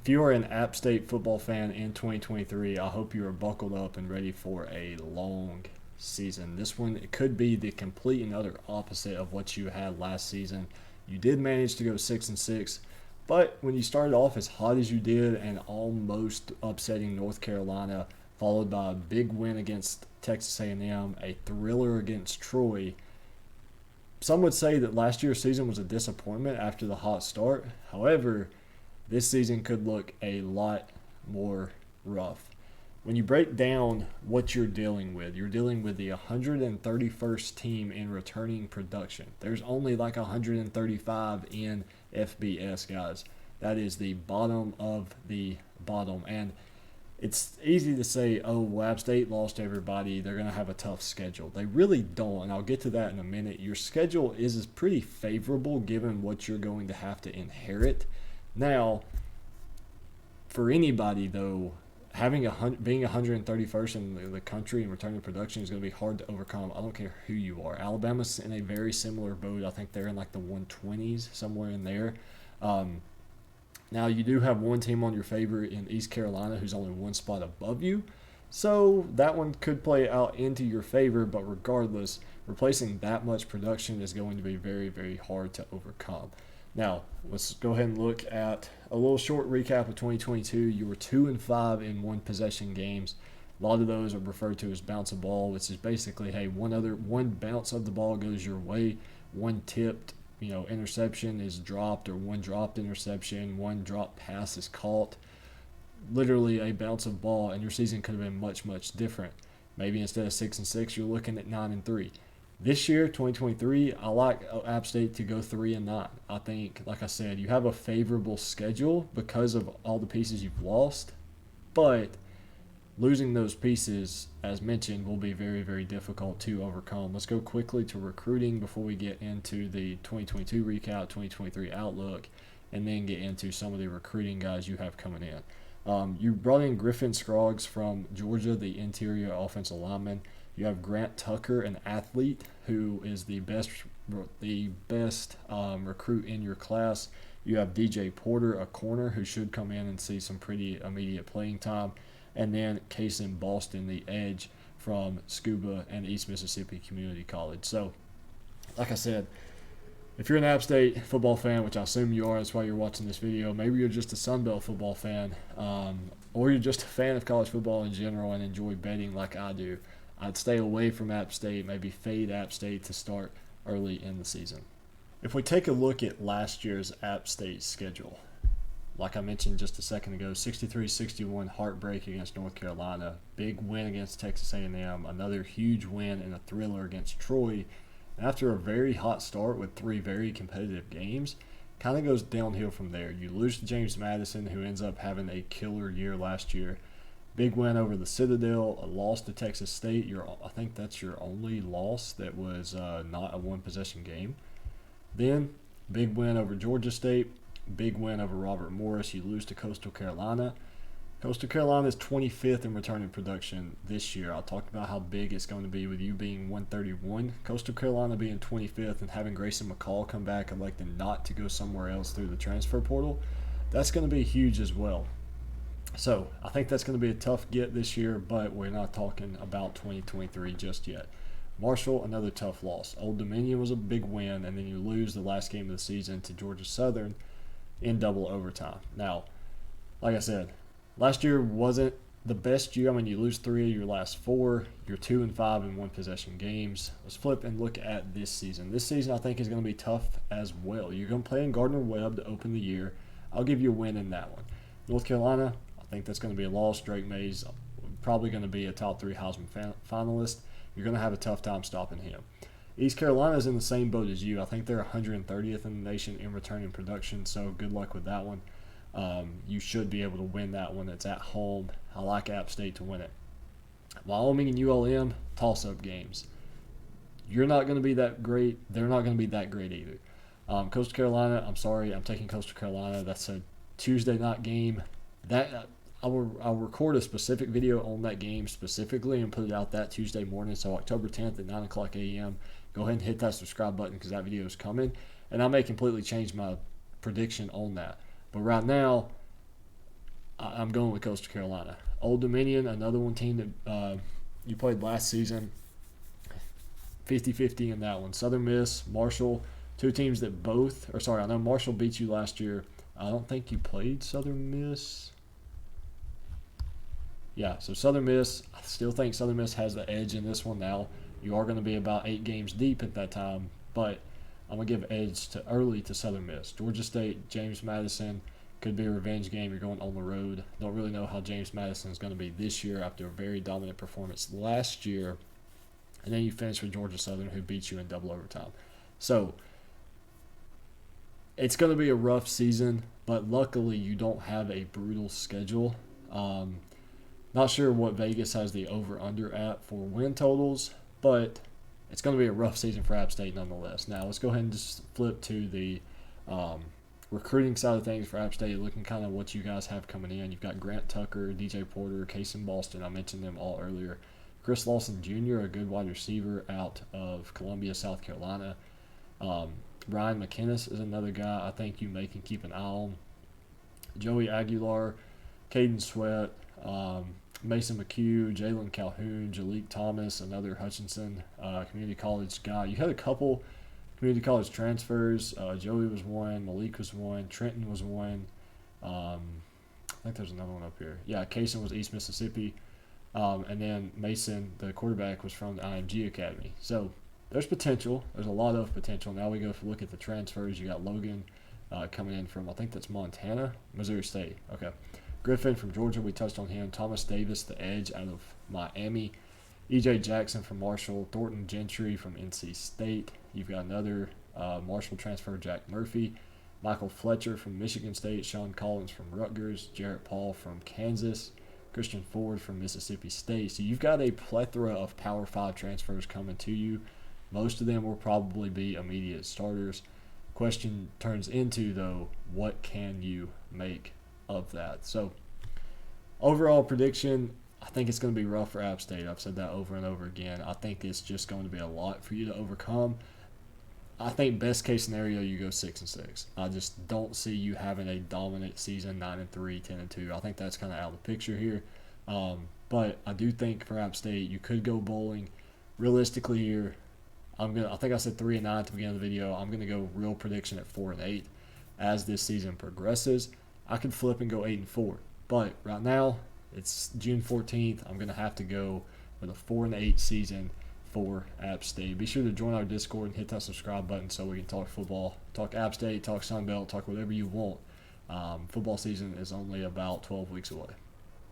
If you are an App State football fan in 2023, I hope you are buckled up and ready for a long season. This one it could be the complete and utter opposite of what you had last season. You did manage to go 6-6, but when you started off as hot as you did and almost upsetting North Carolina, followed by a big win against Texas A&M, a thriller against Troy, some would say that last year's season was a disappointment after the hot start. However, this season could look a lot more rough. When you break down what you're dealing with the 131st team in returning production. There's only like 135 in FBS, guys. That is the bottom of the bottom. And it's easy to say, oh, well, App State lost everybody. They're going to have a tough schedule. They really don't, and I'll get to that in a minute. Your schedule is pretty favorable given what you're going to have to inherit. Now, for anybody, though, being 131st in the country and returning production is going to be hard to overcome. I don't care who you are. Alabama's in a very similar boat. I think they're in like the 120s, somewhere in there. Now, you do have one team on your favor in East Carolina who's only one spot above you. So that one could play out into your favor, but regardless, replacing that much production is going to be very, very hard to overcome. Now, let's go ahead and look at a little short recap of 2022. You were 2-5 in one possession games. A lot of those are referred to as bounce a ball, which is basically, hey, one bounce of the ball goes your way, one tipped, interception is dropped, or one dropped interception, one dropped pass is caught. Literally a bounce of ball, and your season could have been much, much different. Maybe instead of 6-6, you're looking at 9-3. This year, 2023, I like App State to go 3-9. I think, like I said, you have a favorable schedule because of all the pieces you've lost, but losing those pieces, as mentioned, will be very, very difficult to overcome. Let's go quickly to recruiting before we get into the 2022 recap, 2023 outlook, and then get into some of the recruiting guys you have coming in. You brought in Griffin Scroggs from Georgia, the interior offensive lineman. You have Grant Tucker, an athlete who is the best recruit in your class. You have DJ Porter, a corner who should come in and see some pretty immediate playing time. And then Kason Boston, the edge from Scuba and East Mississippi Community College. So, like I said, if you're an App State football fan, which I assume you are, that's why you're watching this video, maybe you're just a Sun Belt football fan, or you're just a fan of college football in general and enjoy betting like I do, I'd stay away from App State, maybe fade App State to start early in the season. If we take a look at last year's App State schedule, like I mentioned just a second ago, 63-61 heartbreak against North Carolina, big win against Texas A&M, another huge win and a thriller against Troy. And after a very hot start with 3 very competitive games, kind of goes downhill from there. You lose to James Madison, who ends up having a killer year last year. Big win over the Citadel, a loss to Texas State. I think that's your only loss that was not a one-possession game. Then, big win over Georgia State, big win over Robert Morris. You lose to Coastal Carolina. Coastal Carolina is 25th in returning production this year. I talked about how big it's going to be with you being 131. Coastal Carolina being 25th and having Grayson McCall come back and electing not to go somewhere else through the transfer portal. That's going to be huge as well. So I think that's going to be a tough get this year, but we're not talking about 2023 just yet. Marshall, another tough loss. Old Dominion was a big win, and then you lose the last game of the season to Georgia Southern in double overtime. Now, like I said, last year wasn't the best year. I mean, you lose 3 of your last 4. You're 2-5 in one possession games. Let's flip and look at this season. This season I think is going to be tough as well. You're going to play in Gardner-Webb to open the year. I'll give you a win in that one. North Carolina, I think that's going to be a loss. Drake Mays probably going to be a top 3 Heisman finalist. You're going to have a tough time stopping him. East Carolina is in the same boat as you. I think they're 130th in the nation in returning production, so good luck with that one. You should be able to win that one. It's at home. I like App State to win it. Wyoming and ULM, toss-up games. You're not going to be that great. They're not going to be that great either. Coastal Carolina, I'm sorry, I'm taking Coastal Carolina. That's a Tuesday night game. I'll record a specific video on that game specifically and put it out that Tuesday morning. So October 10th at 9 o'clock a.m. Go ahead and hit that subscribe button because that video is coming. And I may completely change my prediction on that. But right now, I'm going with Coastal Carolina. Old Dominion, another one team that you played last season. 50-50 in that one. Southern Miss, Marshall, two teams that both, or sorry, I know Marshall beat you last year. I don't think you played Southern Miss. Yeah, so Southern Miss, I still think Southern Miss has the edge in this one now. You are going to be about 8 games deep at that time, but I'm going to give edge to early to Southern Miss. Georgia State, James Madison, could be a revenge game. You're going on the road. Don't really know how James Madison is going to be this year after a very dominant performance last year. And then you finish with Georgia Southern, who beat you in double overtime. So it's going to be a rough season, but luckily you don't have a brutal schedule. Not sure what Vegas has the over-under at for win totals, but it's going to be a rough season for App State nonetheless. Now, let's go ahead and just flip to the recruiting side of things for App State, looking kind of what you guys have coming in. You've got Grant Tucker, DJ Porter, Casey Boston. I mentioned them all earlier. Chris Lawson Jr., a good wide receiver out of Columbia, South Carolina. Brian McInnes is another guy I think you may can keep an eye on. Joey Aguilar, Caden Sweat, Mason McHugh, Jalen Calhoun, Jalik Thomas, another Hutchinson community college guy. You had a couple community college transfers. Joey was one, Malik was one, Trenton was one. I think there's another one up here. Yeah, Kaysen was East Mississippi. And then Mason, the quarterback, was from the IMG Academy. So there's potential. There's a lot of potential. Now we go look at the transfers. You got Logan coming in from, I think that's Montana, Missouri State. Okay. Griffin from Georgia, we touched on him. Thomas Davis, the edge out of Miami. E.J. Jackson from Marshall. Thornton Gentry from NC State. You've got another Marshall transfer, Jack Murphy. Michael Fletcher from Michigan State. Sean Collins from Rutgers. Jarrett Paul from Kansas. Christian Ford from Mississippi State. So you've got a plethora of Power 5 transfers coming to you. Most of them will probably be immediate starters. Question turns into, though, what can you make of that? So overall prediction, I think it's going to be rough for App State. I've said that over and over again. I think it's just going to be a lot for you to overcome. I think best case scenario, you go 6-6. I just don't see you having a dominant season, 9-3, 10-2. I think that's kind of out of the picture here. But I do think for App State, you could go bowling. Realistically here, I think I said 3-9 at the beginning of the video. I'm gonna go real prediction at 4-8 as this season progresses. I could flip and go 8-4, but right now it's June 14th. I'm gonna have to go with a 4-8 season for App State. Be sure to join our Discord and hit that subscribe button so we can talk football, talk App State, talk Sun Belt, talk whatever you want. Football season is only about 12 weeks away.